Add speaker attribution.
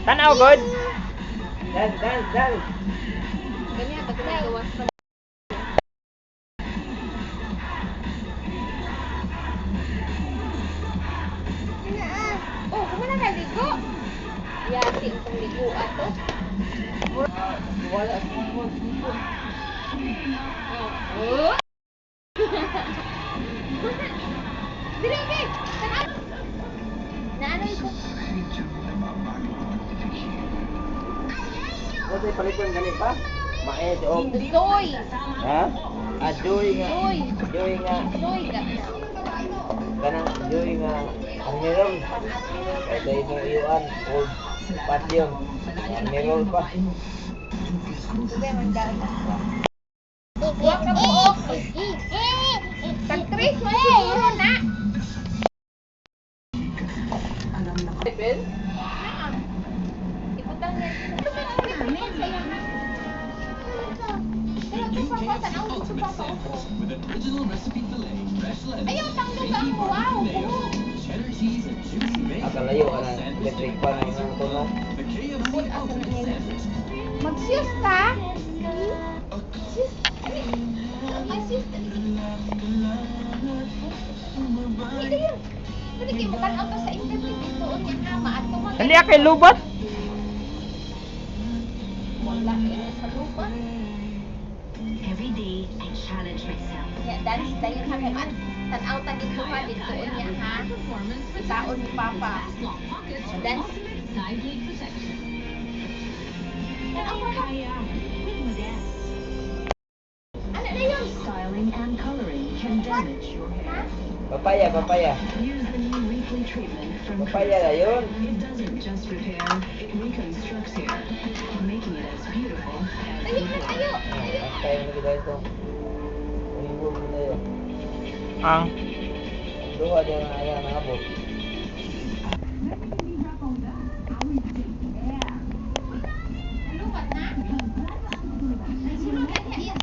Speaker 1: Tanaw good.
Speaker 2: Dance.
Speaker 3: Ganyan, pag nagawas pa. Oh, kumana ka ligo? Yati ang ligo ato.
Speaker 2: Wala.
Speaker 3: Oh. Dili, be. Tanaw. Naanoy ko.
Speaker 2: Kasi palikon ganit pa. Mae si Og.
Speaker 3: Soy.
Speaker 2: Ha? Ah, Joy nga.
Speaker 3: Soy.
Speaker 2: Joy nga.
Speaker 3: Soy ka.
Speaker 2: Kanang Joy nga. Ang meron. Kaya tayo mo iuan. Old patio. Ang meron pa.
Speaker 3: Sabi man dahil. Huwag ka po. Tag-3 mo siguro na.
Speaker 2: Ben?
Speaker 3: Iputang niya. Namin sa'yo na. Ayaw, tanglog ang wow!
Speaker 2: Akalayo ka na. Electric pa na yung tunog.
Speaker 3: Mag-sus ka? Sus? Ay, sus. Hindi yun. Hindi kayo magkanaw to sa internet. Doon yung ama at tumagay.
Speaker 1: Dali kay lubot.
Speaker 3: Wala kayo sa lupa.
Speaker 4: Every day, I challenge myself.
Speaker 3: Ya, dance tayo ha kay man. Tanaw ta dito ha dito niya ha. Taon ni Papa. Dance.
Speaker 4: Side lead protection.
Speaker 3: Tanaw Papa. Ano na yun?
Speaker 4: Styling and coloring can damage your hair.
Speaker 2: Papaya.
Speaker 4: Use the new weekly treatment from
Speaker 2: Papaya na yun.
Speaker 4: It doesn't just repair, it reconstructs hair, making it as beautiful as
Speaker 3: Tayo na
Speaker 4: before.
Speaker 3: tayo.
Speaker 2: Ang kaya mo kita ito. Ulibo mo na yun.
Speaker 1: Ang
Speaker 2: Duha din ang ayaw ng abot.